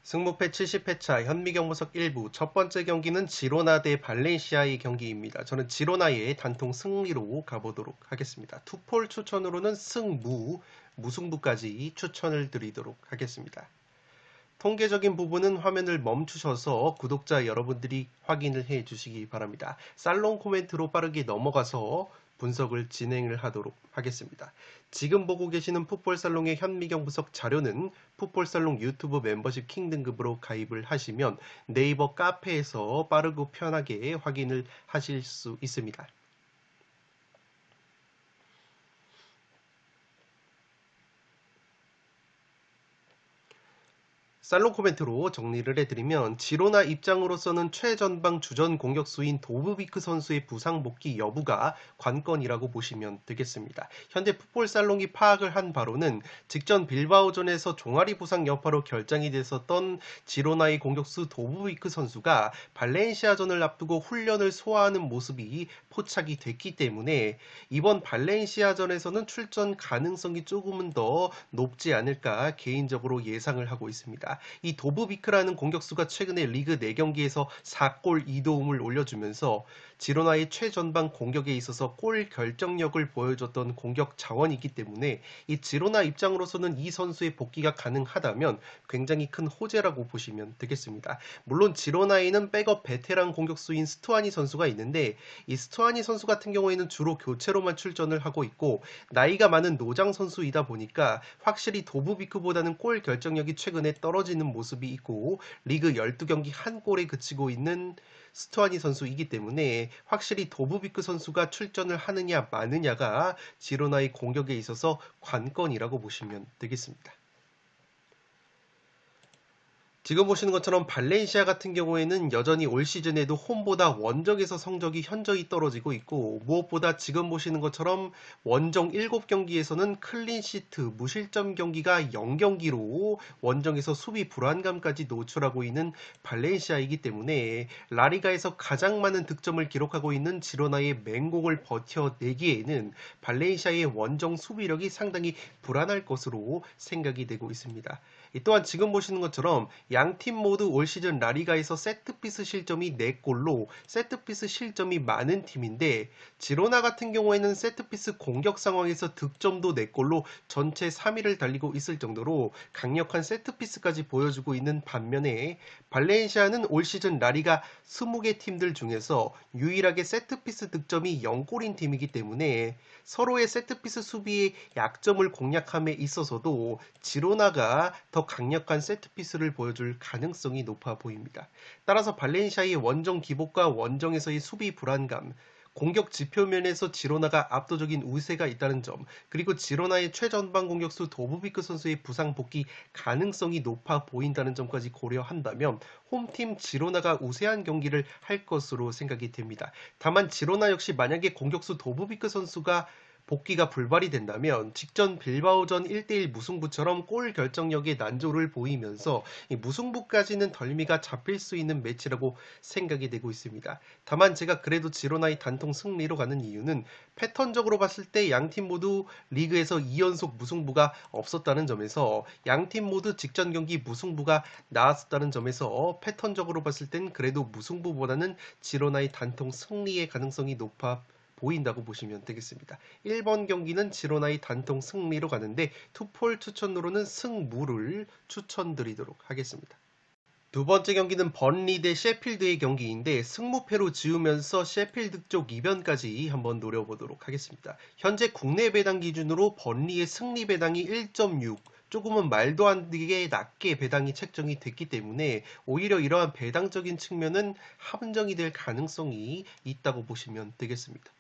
승무패 70회차 현미경보석 1부 첫 번째 경기는 지로나 대 발렌시아의 경기입니다. 저는 지로나의 단통 승리로 가보도록 하겠습니다. 투폴 추천으로는 승무, 무승부까지 추천을 드리도록 하겠습니다. 통계적인 부분은 화면을 멈추셔서 구독자 여러분들이 확인을 해 주시기 바랍니다. 살롱 코멘트로 빠르게 넘어가서 분석을 진행을 하도록 하겠습니다. 지금 보고 계시는 풋볼살롱의 현미경 분석 자료는 풋볼살롱 유튜브 멤버십 킹 등급으로 가입을 하시면 네이버 카페에서 빠르고 편하게 확인을 하실 수 있습니다. 살롱 코멘트로 정리를 해드리면 지로나 입장으로서는 최전방 주전 공격수인 도브비크 선수의 부상 복귀 여부가 관건이라고 보시면 되겠습니다. 현재 풋볼살롱이 파악을 한 바로는 직전 빌바오전에서 종아리 부상 여파로 결장이 됐었던 지로나의 공격수 도브비크 선수가 발렌시아전을 앞두고 훈련을 소화하는 모습이 포착이 됐기 때문에 이번 발렌시아전에서는 출전 가능성이 조금은 더 높지 않을까 개인적으로 예상을 하고 있습니다. 이 도브비크라는 공격수가 최근에 리그 4경기에서 4골 2도움을 올려주면서 지로나의 최전방 공격에 있어서 골 결정력을 보여줬던 공격 자원이기 때문에 이 지로나 입장으로서는 이 선수의 복귀가 가능하다면 굉장히 큰 호재라고 보시면 되겠습니다. 물론 지로나에는 백업 베테랑 공격수인 스투아니 선수가 있는데 이 스투아니 선수 같은 경우에는 주로 교체로만 출전을 하고 있고 나이가 많은 노장 선수이다 보니까 확실히 도브비크보다는 골 결정력이 최근에 떨어지는 모습이 있고 리그 12경기 한 골에 그치고 있는 스투아니 선수이기 때문에 확실히 도브비크 선수가 출전을 하느냐 마느냐가 지로나의 공격에 있어서 관건이라고 보시면 되겠습니다. 지금 보시는 것처럼 발렌시아 같은 경우에는 여전히 올 시즌에도 홈보다 원정에서 성적이 현저히 떨어지고 있고 무엇보다 지금 보시는 것처럼 원정 7경기에서는 클린시트 무실점 경기가 0경기로 원정에서 수비 불안감까지 노출하고 있는 발렌시아이기 때문에 라리가에서 가장 많은 득점을 기록하고 있는 지로나의 맹공을 버텨내기에는 발렌시아의 원정 수비력이 상당히 불안할 것으로 생각이 되고 있습니다. 또한 지금 보시는 것처럼 양팀 모두 올 시즌 라리가에서 세트피스 실점이 4골로 세트피스 실점이 많은 팀인데 지로나 같은 경우에는 세트피스 공격 상황에서 득점도 4골로 전체 3위를 달리고 있을 정도로 강력한 세트피스까지 보여주고 있는 반면에 발렌시아는 올 시즌 라리가 20개 팀들 중에서 유일하게 세트피스 득점이 0골인 팀이기 때문에 서로의 세트피스 수비의 약점을 공략함에 있어서도 지로나가 더 강력한 세트피스를 보여줄 가능성이 높아 보입니다. 따라서 발렌시아의 원정 기복과 원정에서의 수비 불안감, 공격 지표면에서 지로나가 압도적인 우세가 있다는 점, 그리고 지로나의 최전방 공격수 도브비크 선수의 부상 복귀 가능성이 높아 보인다는 점까지 고려한다면 홈팀 지로나가 우세한 경기를 할 것으로 생각이 됩니다. 다만 지로나 역시 만약에 공격수 도브비크 선수가 복귀가 불발이 된다면 직전 빌바오전 1대1 무승부처럼 골 결정력의 난조를 보이면서 이 무승부까지는 덜미가 잡힐 수 있는 매치라고 생각이 되고 있습니다. 다만 제가 그래도 지로나의 단통 승리로 가는 이유는 패턴적으로 봤을 때 양팀 모두 리그에서 2연속 무승부가 없었다는 점에서 양팀 모두 직전 경기 무승부가 나왔었다는 점에서 패턴적으로 봤을 땐 그래도 무승부보다는 지로나의 단통 승리의 가능성이 높아 보인다고 보시면 되겠습니다. 1번 경기는 지로나의 단통 승리로 가는데 투폴 추천으로는 승무를 추천드리도록 하겠습니다. 두 번째 경기는 번리 대 셰필드의 경기인데 승무패로 지우면서 셰필드 쪽 이변까지 한번 노려보도록 하겠습니다. 현재 국내 배당 기준으로 번리의 승리 배당이 1.6 조금은 말도 안 되게 낮게 배당이 책정이 됐기 때문에 오히려 이러한 배당적인 측면은 함정이 될 가능성이 있다고 보시면 되겠습니다.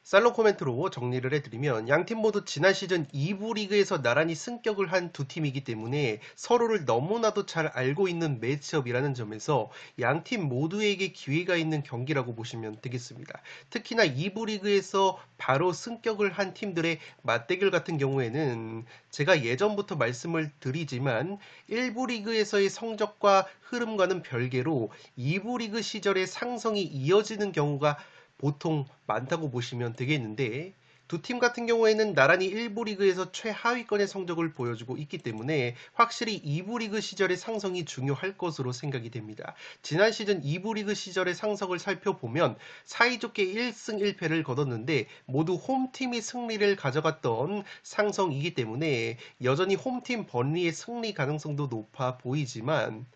살롱 코멘트로 정리를 해드리면 양팀 모두 지난 시즌 2부 리그에서 나란히 승격을 한 두 팀이기 때문에 서로를 너무나도 잘 알고 있는 매치업이라는 점에서 양팀 모두에게 기회가 있는 경기라고 보시면 되겠습니다. 특히나 2부 리그에서 바로 승격을 한 팀들의 맞대결 같은 경우에는 제가 예전부터 말씀을 드리지만 1부 리그에서의 성적과 흐름과는 별개로 2부 리그 시절의 상성이 이어지는 경우가 보통 많다고 보시면 되겠는데 두 팀 같은 경우에는 나란히 1부 리그에서 최하위권의 성적을 보여주고 있기 때문에 확실히 2부 리그 시절의 상성이 중요할 것으로 생각이 됩니다. 지난 시즌 2부 리그 시절의 상성을 살펴보면 사이좋게 1승 1패를 거뒀는데 모두 홈팀이 승리를 가져갔던 상성이기 때문에 여전히 홈팀 번리의 승리 가능성도 높아 보이지만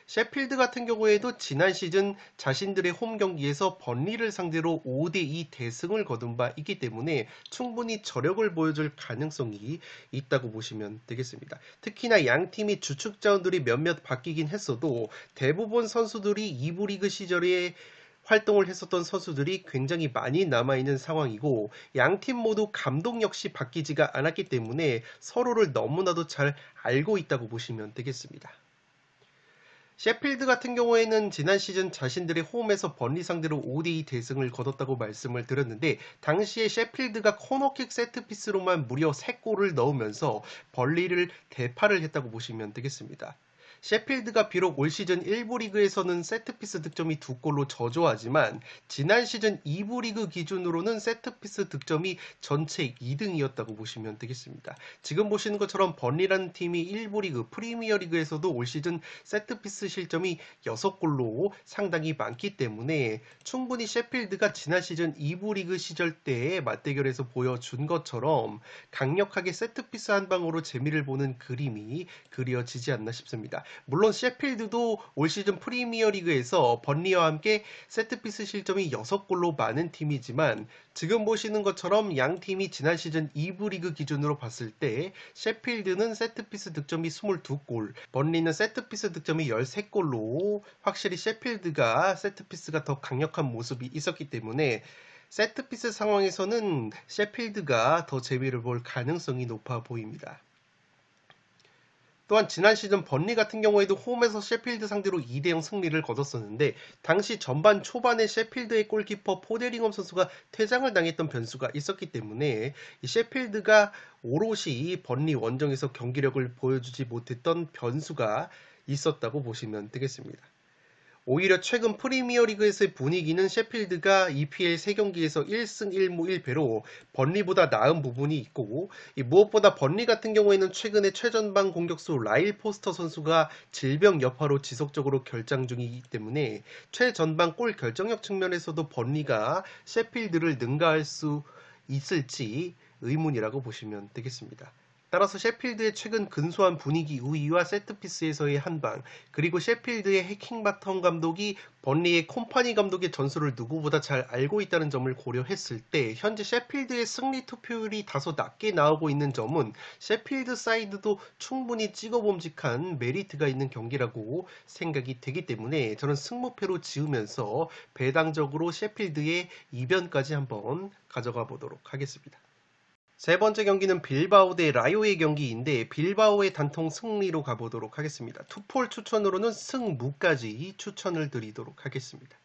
셰필드 같은 경우에도 지난 시즌 자신들의 홈 경기에서 번리를 상대로 5대2 대승을 거둔 바 있기 때문에 충분히 저력을 보여줄 가능성이 있다고 보시면 되겠습니다. 특히나 양 팀이 주축 자원들이 몇몇 바뀌긴 했어도 대부분 선수들이 2부 리그 시절에 활동을 했었던 선수들이 굉장히 많이 남아있는 상황이고 양 팀 모두 감독 역시 바뀌지가 않았기 때문에 서로를 너무나도 잘 알고 있다고 보시면 되겠습니다. 셰필드 같은 경우에는 지난 시즌 자신들의 홈에서 번리 상대로 5대2 대승을 거뒀다고 말씀을 드렸는데 당시에 셰필드가 코너킥 세트피스로만 무려 3골을 넣으면서 번리를 대파를 했다고 보시면 되겠습니다. 셰필드가 비록 올 시즌 1부 리그에서는 세트피스 득점이 2골로 저조하지만 지난 시즌 2부 리그 기준으로는 세트피스 득점이 전체 2등이었다고 보시면 되겠습니다. 지금 보시는 것처럼 번리라는 팀이 1부 리그 프리미어 리그에서도 올 시즌 세트피스 실점이 6골로 상당히 많기 때문에 충분히 셰필드가 지난 시즌 2부 리그 시절 때의 맞대결에서 보여준 것처럼 강력하게 세트피스 한 방으로 재미를 보는 그림이 그려지지 않나 싶습니다. 물론 셰필드도 올 시즌 프리미어 리그에서 번리와 함께 세트피스 실점이 6골로 많은 팀이지만 지금 보시는 것처럼 양 팀이 지난 시즌 2부 리그 기준으로 봤을 때 셰필드는 세트피스 득점이 22골, 번리는 세트피스 득점이 13골로 확실히 셰필드가 세트피스가 더 강력한 모습이 있었기 때문에 세트피스 상황에서는 셰필드가 더 재미를 볼 가능성이 높아 보입니다. 또한 지난 시즌 번리 같은 경우에도 홈에서 셰필드 상대로 2대0 승리를 거뒀었는데 당시 전반 초반에 셰필드의 골키퍼 포데링엄 선수가 퇴장을 당했던 변수가 있었기 때문에 이 셰필드가 오롯이 번리 원정에서 경기력을 보여주지 못했던 변수가 있었다고 보시면 되겠습니다. 오히려 최근 프리미어리그에서의 분위기는 셰필드가 EPL 3경기에서 1승 1무 1패로 번리보다 나은 부분이 있고 무엇보다 번리 같은 경우에는 최근에 최전방 공격수 라일 포스터 선수가 질병 여파로 지속적으로 결장 중이기 때문에 최전방 골 결정력 측면에서도 번리가 셰필드를 능가할 수 있을지 의문이라고 보시면 되겠습니다. 따라서 셰필드의 최근 근소한 분위기 우위와 세트피스에서의 한방, 그리고 셰필드의 해킹 바텀 감독이 번리의 콤파니 감독의 전술을 누구보다 잘 알고 있다는 점을 고려했을 때 현재 셰필드의 승리 투표율이 다소 낮게 나오고 있는 점은 셰필드 사이드도 충분히 찍어봄직한 메리트가 있는 경기라고 생각이 되기 때문에 저는 승무패로 지으면서 배당적으로 셰필드의 이변까지 한번 가져가 보도록 하겠습니다. 세 번째 경기는 빌바오 대 라요의 경기인데 빌바오의 단통 승리로 가보도록 하겠습니다. 투폴 추천으로는 승무까지 추천을 드리도록 하겠습니다.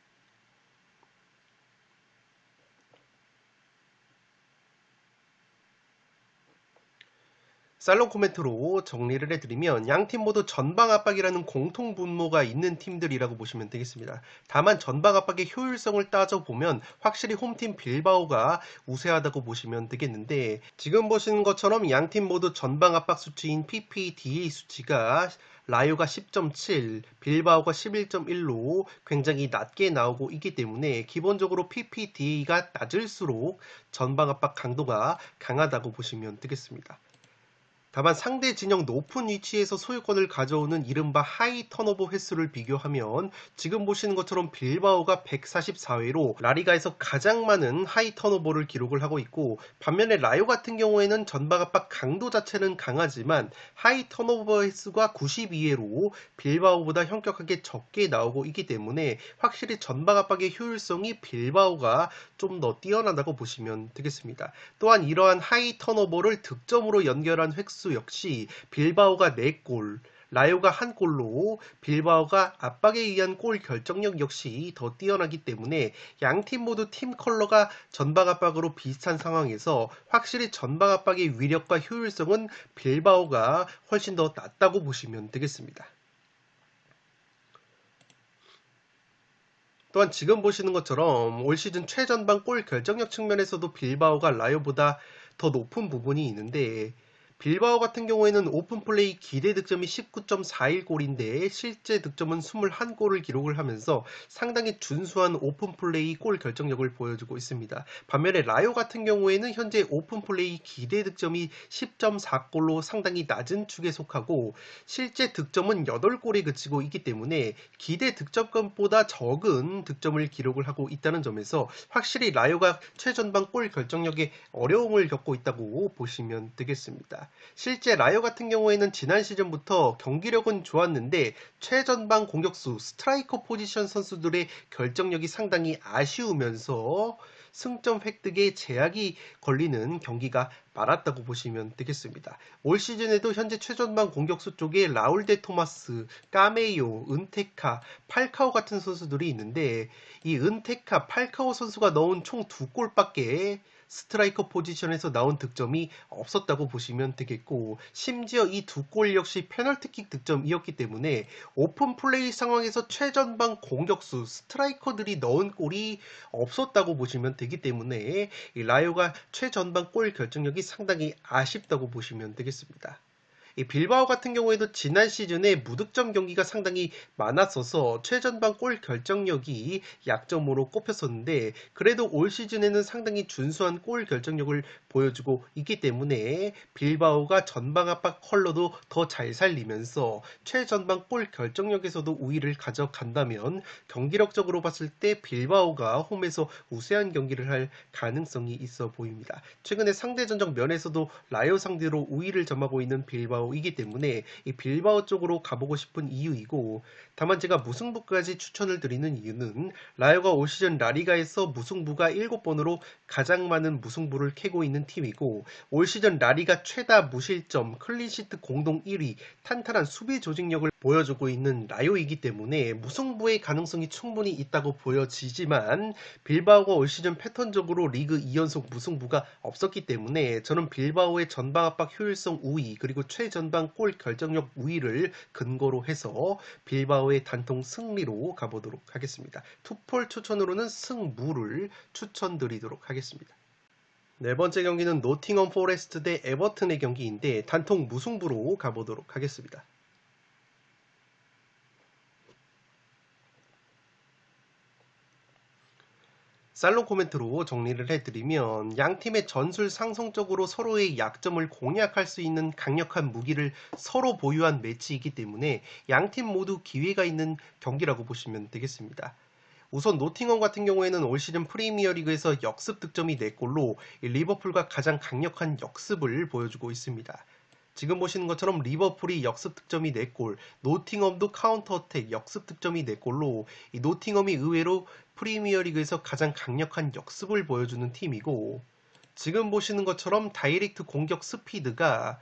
살롱 코멘트로 정리를 해드리면 양팀 모두 전방 압박이라는 공통 분모가 있는 팀들이라고 보시면 되겠습니다. 다만 전방 압박의 효율성을 따져보면 확실히 홈팀 빌바오가 우세하다고 보시면 되겠는데 지금 보시는 것처럼 양팀 모두 전방 압박 수치인 PPDA 수치가 라요가 10.7, 빌바오가 11.1로 굉장히 낮게 나오고 있기 때문에 기본적으로 PPDA가 낮을수록 전방 압박 강도가 강하다고 보시면 되겠습니다. 다만 상대 진영 높은 위치에서 소유권을 가져오는 이른바 하이 턴오버 횟수를 비교하면 지금 보시는 것처럼 빌바오가 144회로 라리가에서 가장 많은 하이 턴오버를 기록을 하고 있고, 반면에 라요 같은 경우에는 전방 압박 강도 자체는 강하지만 하이 턴오버 횟수가 92회로 빌바오보다 현격하게 적게 나오고 있기 때문에 확실히 전방 압박의 효율성이 빌바오가 좀 더 뛰어나다고 보시면 되겠습니다. 또한 이러한 하이 턴오버를 득점으로 연결한 획수 역시 빌바오가 4골, 라요가 1골로 빌바오가 압박에 의한 골 결정력 역시 더 뛰어나기 때문에 양팀 모두 팀 컬러가 전방 압박으로 비슷한 상황에서 확실히 전방 압박의 위력과 효율성은 빌바오가 훨씬 더 낫다고 보시면 되겠습니다. 또한 지금 보시는 것처럼 올 시즌 최전방 골 결정력 측면에서도 빌바오가 라요보다 더 높은 부분이 있는데, 빌바오 같은 경우에는 오픈플레이 기대 득점이 19.41골인데 실제 득점은 21골을 기록을 하면서 상당히 준수한 오픈플레이 골 결정력을 보여주고 있습니다. 반면에 라요 같은 경우에는 현재 오픈플레이 기대 득점이 10.4골로 상당히 낮은 축에 속하고 실제 득점은 8골에 그치고 있기 때문에 기대 득점권보다 적은 득점을 기록을 하고 있다는 점에서 확실히 라요가 최전방 골 결정력에 어려움을 겪고 있다고 보시면 되겠습니다. 실제 라요 같은 경우에는 지난 시즌부터 경기력은 좋았는데 최전방 공격수 스트라이커 포지션 선수들의 결정력이 상당히 아쉬우면서 승점 획득에 제약이 걸리는 경기가 많았다고 보시면 되겠습니다. 올 시즌에도 현재 최전방 공격수 쪽에 라울 데 토마스, 까메요, 은테카, 팔카오 같은 선수들이 있는데 이 은테카, 팔카오 선수가 넣은 총 2골밖에 스트라이커 포지션에서 나온 득점이 없었다고 보시면 되겠고, 심지어 이 2골 역시 페널티킥 득점이었기 때문에 오픈 플레이 상황에서 최전방 공격수 스트라이커들이 넣은 골이 없었다고 보시면 되기 때문에 이 라요가 최전방 골 결정력이 상당히 아쉽다고 보시면 되겠습니다. 이 빌바오 같은 경우에도 지난 시즌에 무득점 경기가 상당히 많았어서 최전방 골 결정력이 약점으로 꼽혔었는데 그래도 올 시즌에는 상당히 준수한 골 결정력을 보여주고 있기 때문에 빌바오가 전방 압박 컬러도 더 잘 살리면서 최전방 골 결정력에서도 우위를 가져간다면 경기력적으로 봤을 때 빌바오가 홈에서 우세한 경기를 할 가능성이 있어 보입니다. 최근에 상대 전적 면에서도 라요 상대로 우위를 점하고 있는 빌바오이기 때문에 이 빌바오 쪽으로 가보고 싶은 이유이고, 다만 제가 무승부까지 추천을 드리는 이유는 라요가 올 시즌 라리가에서 무승부가 7번으로 가장 많은 무승부를 캐고 있는 팀이고, 올 시즌 라리가 최다 무실점, 클린시트 공동 1위, 탄탄한 수비 조직력을 보여주고 있는 라요이기 때문에 무승부의 가능성이 충분히 있다고 보여지지만 빌바오가 올 시즌 패턴적으로 리그 2연속 무승부가 없었기 때문에 저는 빌바오의 전방 압박 효율성 우위 그리고 최전방 골 결정력 우위를 근거로 해서 빌바오의 단통 승리로 가보도록 하겠습니다. 투폴 추천으로는 승무를 추천드리도록 하겠습니다. 네 번째 경기는 노팅엄 포레스트 대 에버튼의 경기인데 단통 무승부로 가보도록 하겠습니다. 살롱 코멘트로 정리를 해드리면 양팀의 전술 상성적으로 서로의 약점을 공략할 수 있는 강력한 무기를 서로 보유한 매치이기 때문에 양팀 모두 기회가 있는 경기라고 보시면 되겠습니다. 우선 노팅엄 같은 경우에는 올 시즌 프리미어리그에서 역습 득점이 4골로 리버풀과 가장 강력한 역습을 보여주고 있습니다. 지금 보시는 것처럼 리버풀이 역습 득점이 4골, 노팅엄도 카운터 어택 역습 득점이 4골로 이 노팅엄이 의외로 프리미어리그에서 가장 강력한 역습을 보여주는 팀이고, 지금 보시는 것처럼 다이렉트 공격 스피드가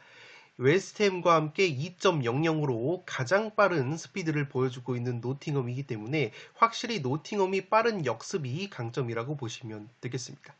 웨스트햄과 함께 2.00으로 가장 빠른 스피드를 보여주고 있는 노팅엄이기 때문에 확실히 노팅엄이 빠른 역습이 강점이라고 보시면 되겠습니다.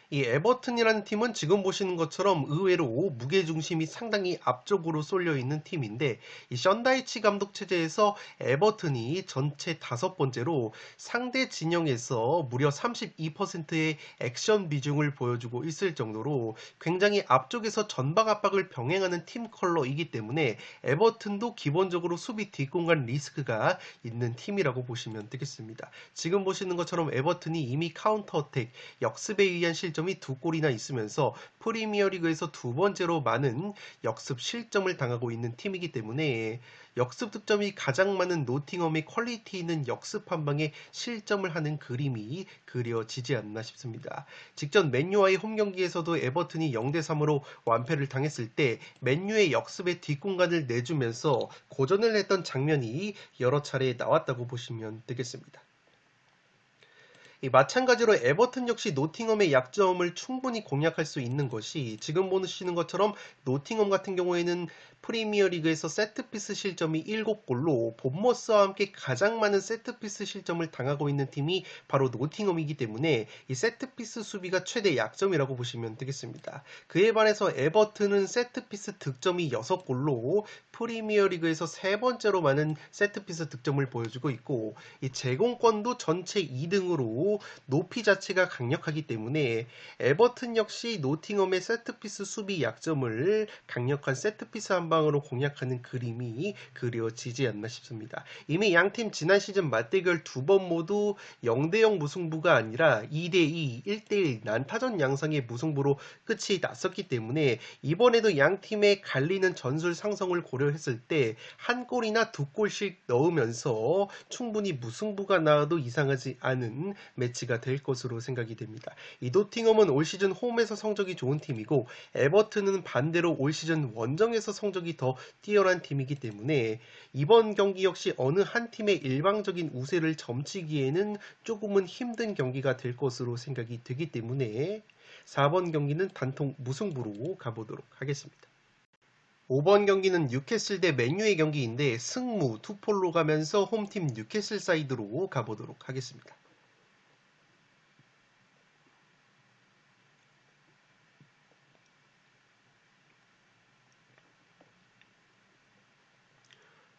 이 에버튼이라는 팀은 지금 보시는 것처럼 의외로 무게중심이 상당히 앞쪽으로 쏠려 있는 팀인데 이 션다이치 감독 체제에서 에버튼이 전체 5번째로 상대 진영에서 무려 32%의 액션 비중을 보여주고 있을 정도로 굉장히 앞쪽에서 전방 압박을 병행하는 팀 컬러이기 때문에 에버튼도 기본적으로 수비 뒷공간 리스크가 있는 팀이라고 보시면 되겠습니다. 지금 보시는 것처럼 에버튼이 이미 카운터 어택, 역습에 의한 실점 실점이 2골이나 있으면서 프리미어리그에서 두 번째로 많은 역습 실점을 당하고 있는 팀이기 때문에 역습 득점이 가장 많은 노팅엄의 퀄리티 있는 역습 한 방에 실점을 하는 그림이 그려지지 않나 싶습니다. 직전 맨유와의 홈 경기에서도 에버튼이 0대3으로 완패를 당했을 때 맨유의 역습의 뒷공간을 내주면서 고전을 했던 장면이 여러 차례 나왔다고 보시면 되겠습니다. 마찬가지로 에버튼 역시 노팅엄의 약점을 충분히 공략할 수 있는 것이 지금 보시는 것처럼 노팅엄 같은 경우에는 프리미어리그에서 세트피스 실점이 7골로 본머스와 함께 가장 많은 세트피스 실점을 당하고 있는 팀이 바로 노팅엄이기 때문에 이 세트피스 수비가 최대 약점이라고 보시면 되겠습니다. 그에 반해서 에버튼은 세트피스 득점이 6골로 프리미어리그에서 세 번째로 많은 세트피스 득점을 보여주고 있고 이 제공권도 전체 2등으로 높이 자체가 강력하기 때문에 에버튼 역시 노팅엄의 세트피스 수비 약점을 강력한 세트피스 한 방으로 공략하는 그림이 그려지지 않나 싶습니다. 이미 양팀 지난 시즌 맞대결 두 번 모두 0대0 무승부가 아니라 2대2, 1대1 난타전 양상의 무승부로 끝이 났었기 때문에 이번에도 양팀의 갈리는 전술 상성을 고려했을 때 한 골이나 두 골씩 넣으면서 충분히 무승부가 나와도 이상하지 않은 매치가 될 것으로 생각이 됩니다. 이 노팅엄은 올 시즌 홈에서 성적이 좋은 팀이고 에버튼은 반대로 올 시즌 원정에서 성적이 더 뛰어난 팀이기 때문에 이번 경기 역시 어느 한 팀의 일방적인 우세를 점치기에는 조금은 힘든 경기가 될 것으로 생각이 되기 때문에 4번 경기는 단통 무승부로 가보도록 하겠습니다. 5번 경기는 뉴캐슬 대 맨유의 경기인데 승무 투폴로 가면서 홈팀 뉴캐슬 사이드로 가보도록 하겠습니다.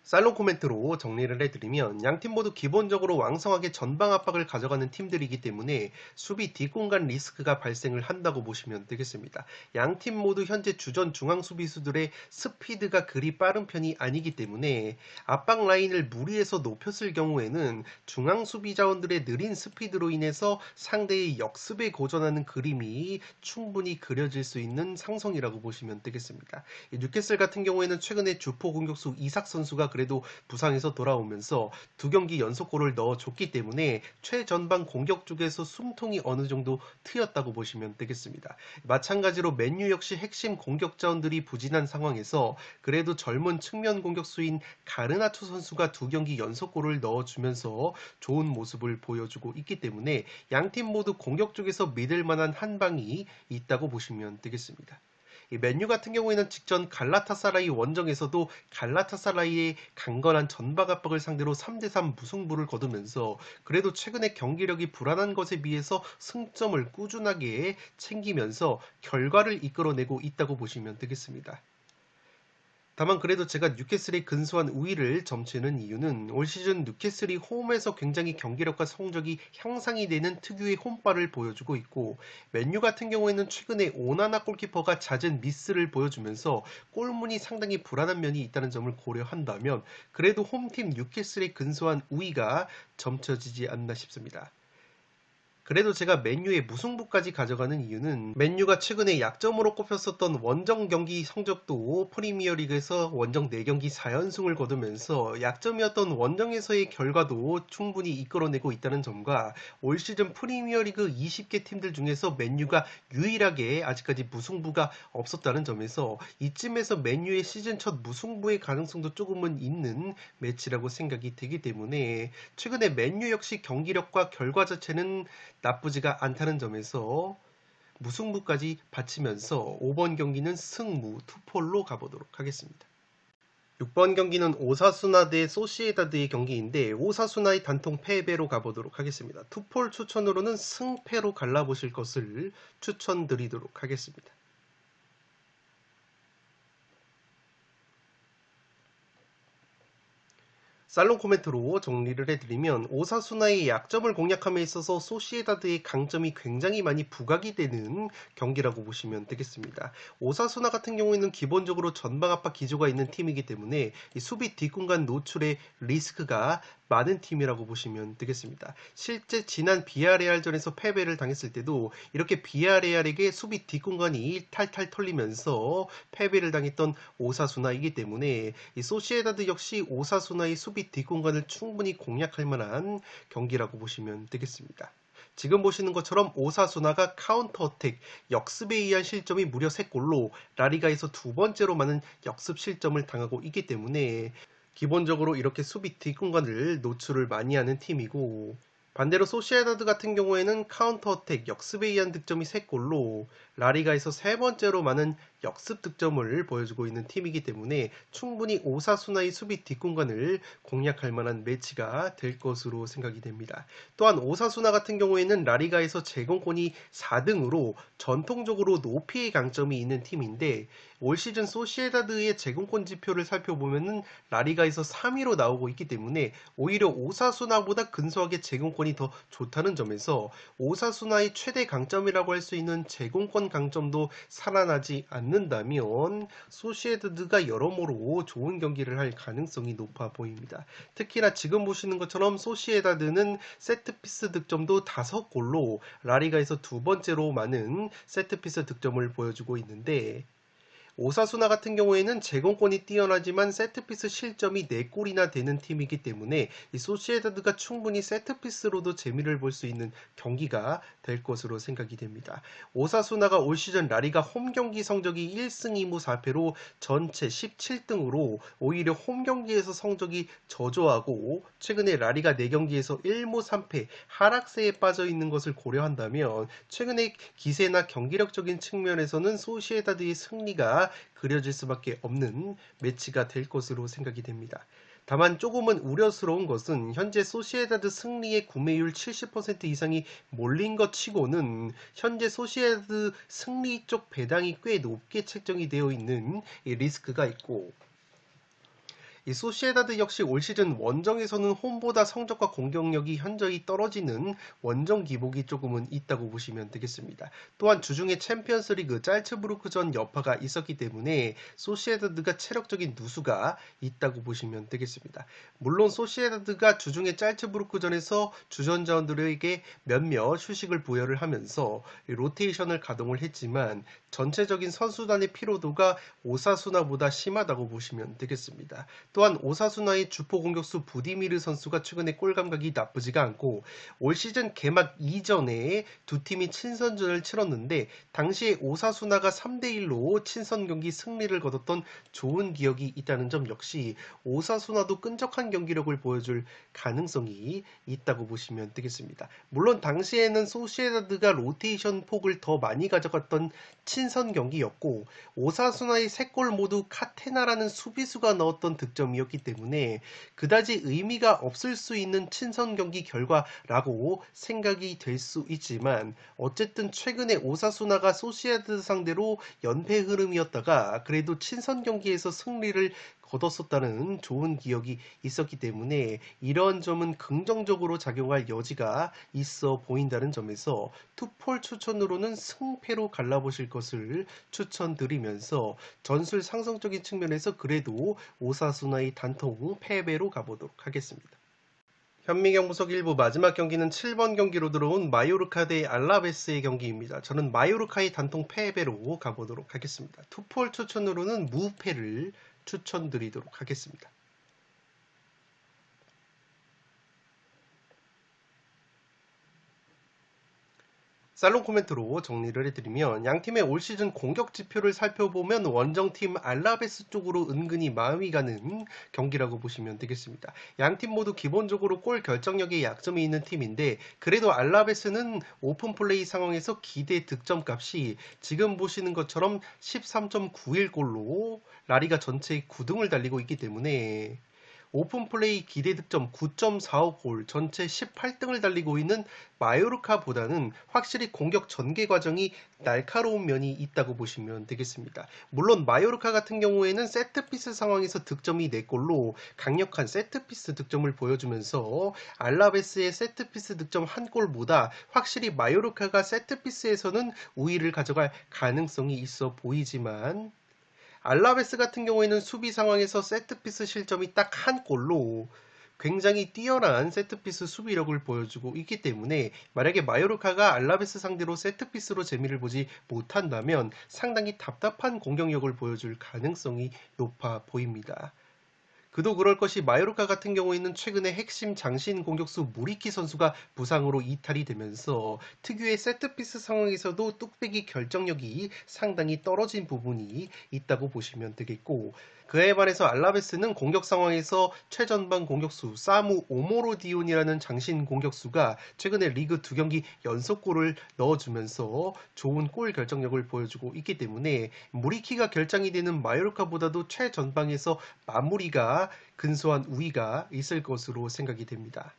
살롱 코멘트로 정리를 해드리면 양팀 모두 기본적으로 왕성하게 전방 압박을 가져가는 팀들이기 때문에 수비 뒷공간 리스크가 발생을 한다고 보시면 되겠습니다. 양팀 모두 현재 주전 중앙 수비수들의 스피드가 그리 빠른 편이 아니기 때문에 압박 라인을 무리해서 높였을 경우에는 중앙 수비 자원들의 느린 스피드로 인해서 상대의 역습에 고전하는 그림이 충분히 그려질 수 있는 상성이라고 보시면 되겠습니다. 뉴캐슬 같은 경우에는 최근에 주포 공격수 이삭 선수가 그래도 부상에서 돌아오면서 두 경기 연속골을 넣어줬기 때문에 최전방 공격 쪽에서 숨통이 어느 정도 트였다고 보시면 되겠습니다. 마찬가지로 맨유 역시 핵심 공격 자원들이 부진한 상황에서 그래도 젊은 측면 공격수인 가르나초 선수가 두 경기 연속골을 넣어주면서 좋은 모습을 보여주고 있기 때문에 양팀 모두 공격 쪽에서 믿을 만한 한 방이 있다고 보시면 되겠습니다. 맨유 같은 경우에는 직전 갈라타사라이 원정에서도 갈라타사라이의 강건한 전방 압박을 상대로 3대3 무승부를 거두면서 그래도 최근에 경기력이 불안한 것에 비해서 승점을 꾸준하게 챙기면서 결과를 이끌어내고 있다고 보시면 되겠습니다. 다만 그래도 제가 뉴캐슬의 근소한 우위를 점치는 이유는 올 시즌 뉴캐슬이 홈에서 굉장히 경기력과 성적이 향상이 되는 특유의 홈발을 보여주고 있고 맨유 같은 경우에는 최근에 오나나 골키퍼가 잦은 미스를 보여주면서 골문이 상당히 불안한 면이 있다는 점을 고려한다면 그래도 홈팀 뉴캐슬의 근소한 우위가 점쳐지지 않나 싶습니다. 그래도 제가 맨유의 무승부까지 가져가는 이유는 맨유가 최근에 약점으로 꼽혔었던 원정 경기 성적도 프리미어리그에서 원정 4경기 4연승을 거두면서 약점이었던 원정에서의 결과도 충분히 이끌어내고 있다는 점과 올 시즌 프리미어리그 20개 팀들 중에서 맨유가 유일하게 아직까지 무승부가 없었다는 점에서 이쯤에서 맨유의 시즌 첫 무승부의 가능성도 조금은 있는 매치라고 생각이 되기 때문에 최근에 맨유 역시 경기력과 결과 자체는 나쁘지가 않다는 점에서 무승부까지 바치면서 5번 경기는 승무 투폴로 가보도록 하겠습니다. 6번 경기는 오사수나 대 소시에다드의 경기인데 오사수나의 단통 패배로 가보도록 하겠습니다. 투폴 추천으로는 승패로 갈라보실 것을 추천드리도록 하겠습니다. 살롱 코멘트로 정리를 해드리면 오사수나의 약점을 공략함에 있어서 소시에다드의 강점이 굉장히 많이 부각이 되는 경기라고 보시면 되겠습니다. 오사수나 같은 경우에는 기본적으로 전방 압박 기조가 있는 팀이기 때문에 이 수비 뒷공간 노출의 리스크가 많은 팀이라고 보시면 되겠습니다. 실제 지난 비아레알전에서 패배를 당했을 때도 이렇게 비아레알에게 수비 뒷공간이 탈탈 털리면서 패배를 당했던 오사수나이기 때문에 이 소시에다드 역시 오사수나의 수비 뒷공간을 충분히 공략할 만한 경기라고 보시면 되겠습니다. 지금 보시는 것처럼 오사수나가 카운터 어택, 역습에 의한 실점이 무려 3골로 라리가에서 두 번째로 많은 역습 실점을 당하고 있기 때문에 기본적으로 이렇게 수비 뒷공간을 노출을 많이 하는 팀이고, 반대로 소시에다드 같은 경우에는 카운터 어택, 역습에 의한 득점이 3골로 라리가에서 세 번째로 많은 역습 득점을 보여주고 있는 팀이기 때문에 충분히 오사수나의 수비 뒷공간을 공략할 만한 매치가 될 것으로 생각이 됩니다. 또한 오사수나 같은 경우에는 라리가에서 제공권이 4등으로 전통적으로 높이의 강점이 있는 팀인데, 올 시즌 소시에다드의 제공권 지표를 살펴보면은 라리가에서 3위로 나오고 있기 때문에 오히려 오사수나보다 근소하게 제공권이 더 좋다는 점에서 오사수나의 최대 강점이라고 할 수 있는 제공권 강점도 살아나지 않는다면 소시에다드가 여러모로 좋은 경기를 할 가능성이 높아 보입니다. 특히나 지금 보시는 것처럼 소시에다드는 세트피스 득점도 5골로 라리가에서 두 번째로 많은 세트피스 득점을 보여주고 있는데, 오사수나 같은 경우에는 제공권이 뛰어나지만 세트피스 실점이 4골이나 되는 팀이기 때문에 이 소시에다드가 충분히 세트피스로도 재미를 볼 수 있는 경기가 될 것으로 생각이 됩니다. 오사수나가 올 시즌 라리가 홈 경기 성적이 1승 2무 4패로 전체 17등으로 오히려 홈 경기에서 성적이 저조하고 최근에 라리가 4경기에서 1무 3패 하락세에 빠져 있는 것을 고려한다면 최근의 기세나 경기력적인 측면에서는 소시에다드의 승리가 그려질 수밖에 없는 매치가 될 것으로 생각이 됩니다. 다만 조금은 우려스러운 것은 현재 소시에다드 승리의 구매율 70% 이상이 몰린 것 치고는 현재 소시에다드 승리 쪽 배당이 꽤 높게 책정이 되어 있는 이 리스크가 있고, 이 소시에다드 역시 올 시즌 원정에서는 홈보다 성적과 공격력이 현저히 떨어지는 원정 기복이 조금은 있다고 보시면 되겠습니다. 또한 주중에 챔피언스리그 짤츠부르크전 여파가 있었기 때문에 소시에다드가 체력적인 누수가 있다고 보시면 되겠습니다. 물론 소시에다드가 주중에 짤츠부르크전에서 주전자원들에게 몇몇 휴식을 부여를 하면서 로테이션을 가동을 했지만 전체적인 선수단의 피로도가 오사수나보다 심하다고 보시면 되겠습니다. 또한 오사수나의 주포 공격수 부디미르 선수가 최근에 골 감각이 나쁘지가 않고 올 시즌 개막 이전에 두 팀이 친선전을 치렀는데 당시에 오사수나가 3대1로 친선 경기 승리를 거뒀던 좋은 기억이 있다는 점 역시 오사수나도 끈적한 경기력을 보여줄 가능성이 있다고 보시면 되겠습니다. 물론 당시에는 소시에다드가 로테이션 폭을 더 많이 가져갔던 친선 경기였고 오사수나의 3골 모두 카테나라는 수비수가 넣었던 득점이었기 때문에 그다지 의미가 없을 수 있는 친선 경기 결과라고 생각이 될 수 있지만 어쨌든 최근에 오사수나가 소시에다드 상대로 연패 흐름이었다가 그래도 친선 경기에서 승리를 거뒀었다는 좋은 기억이 있었기 때문에 이런 점은 긍정적으로 작용할 여지가 있어 보인다는 점에서 투폴 추천으로는 승패로 갈라보실 것을 추천드리면서 전술 상승적인 측면에서 그래도 오사수나의 단통 패배로 가보도록 하겠습니다. 현미경 분석 1부 마지막 경기는 7번 경기로 들어온 마요르카 대 알라베스의 경기입니다. 저는 마요르카의 단통 패배로 가보도록 하겠습니다. 투폴 추천으로는 무패를 추천드리도록 하겠습니다. 살롱 코멘트로 정리를 해드리면 양팀의 올 시즌 공격 지표를 살펴보면 원정팀 알라베스 쪽으로 은근히 마음이 가는 경기라고 보시면 되겠습니다. 양팀 모두 기본적으로 골 결정력에 약점이 있는 팀인데 그래도 알라베스는 오픈 플레이 상황에서 기대 득점 값이 지금 보시는 것처럼 13.91골로 라리가 전체의 9등을 달리고 있기 때문에 오픈플레이 기대 득점 9.45골, 전체 18등을 달리고 있는 마요르카보다는 확실히 공격 전개 과정이 날카로운 면이 있다고 보시면 되겠습니다. 물론 마요르카 같은 경우에는 세트피스 상황에서 득점이 4골로 강력한 세트피스 득점을 보여주면서 알라베스의 세트피스 득점 1골보다 확실히 마요르카가 세트피스에서는 우위를 가져갈 가능성이 있어 보이지만 알라베스 같은 경우에는 수비 상황에서 세트피스 실점이 딱 한 골로 굉장히 뛰어난 세트피스 수비력을 보여주고 있기 때문에 만약에 마요르카가 알라베스 상대로 세트피스로 재미를 보지 못한다면 상당히 답답한 공격력을 보여줄 가능성이 높아 보입니다. 그도 그럴 것이 마요르카 같은 경우에는 최근에 핵심 장신 공격수 무리키 선수가 부상으로 이탈이 되면서 특유의 세트피스 상황에서도 뚝배기 결정력이 상당히 떨어진 부분이 있다고 보시면 되겠고, 그에 반해서 알라베스는 공격 상황에서 최전방 공격수 사무 오모로디온이라는 장신 공격수가 최근에 리그 2경기 연속골을 넣어주면서 좋은 골 결정력을 보여주고 있기 때문에 무리키가 결장이 되는 마요르카보다도 최전방에서 마무리가 근소한 우위가 있을 것으로 생각이 됩니다.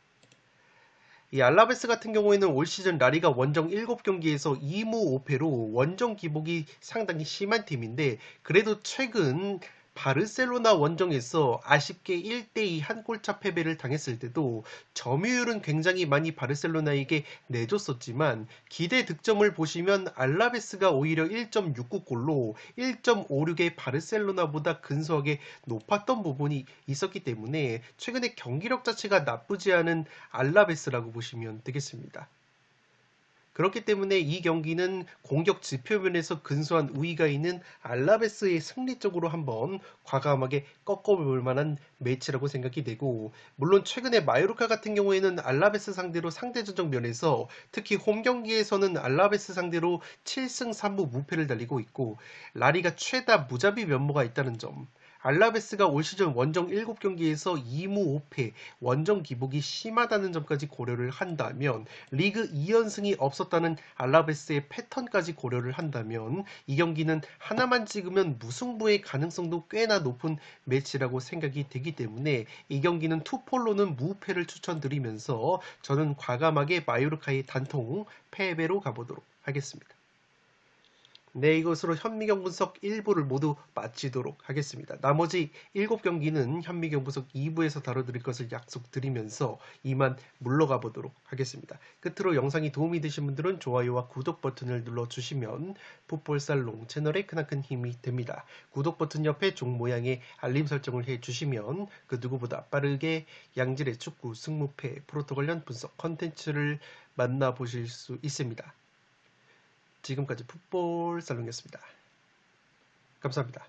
이 알라베스 같은 경우에는 올 시즌 라리가 원정 7경기에서 2무 5패로 원정 기복이 상당히 심한 팀인데, 그래도 최근 바르셀로나 원정에서 아쉽게 1대2 한 골차 패배를 당했을 때도 점유율은 굉장히 많이 바르셀로나에게 내줬었지만 기대 득점을 보시면 알라베스가 오히려 1.69골로 1.56의 바르셀로나보다 근소하게 높았던 부분이 있었기 때문에 최근에 경기력 자체가 나쁘지 않은 알라베스라고 보시면 되겠습니다. 그렇기 때문에 이 경기는 공격 지표면에서 근소한 우위가 있는 알라베스의 승리 쪽으로 한번 과감하게 꺾어볼 만한 매치라고 생각이 되고, 물론 최근에 마요르카 같은 경우에는 알라베스 상대로 상대전적 면에서 특히 홈 경기에서는 알라베스 상대로 7승 3무 무패를 달리고 있고 라리가 최다 무자비 면모가 있다는 점, 알라베스가 올 시즌 원정 7경기에서 2무 5패, 원정 기복이 심하다는 점까지 고려를 한다면, 리그 2연승이 없었다는 알라베스의 패턴까지 고려를 한다면 이 경기는 하나만 찍으면 무승부의 가능성도 꽤나 높은 매치라고 생각이 되기 때문에 이 경기는 투폴로는 무패를 추천드리면서 저는 과감하게 마요르카의 단통 패배로 가보도록 하겠습니다. 네, 이것으로 현미경 분석 1부를 모두 마치도록 하겠습니다. 나머지 7경기는 현미경 분석 2부에서 다뤄드릴 것을 약속드리면서 이만 물러가 보도록 하겠습니다. 끝으로 영상이 도움이 되신 분들은 좋아요와 구독 버튼을 눌러주시면 풋볼살롱 채널에 크나큰 힘이 됩니다. 구독 버튼 옆에 종 모양의 알림 설정을 해주시면 그 누구보다 빠르게 양질의 축구 승무패 프로토 관련 분석 컨텐츠를 만나보실 수 있습니다. 지금까지 풋볼 살롱이었습니다. 감사합니다.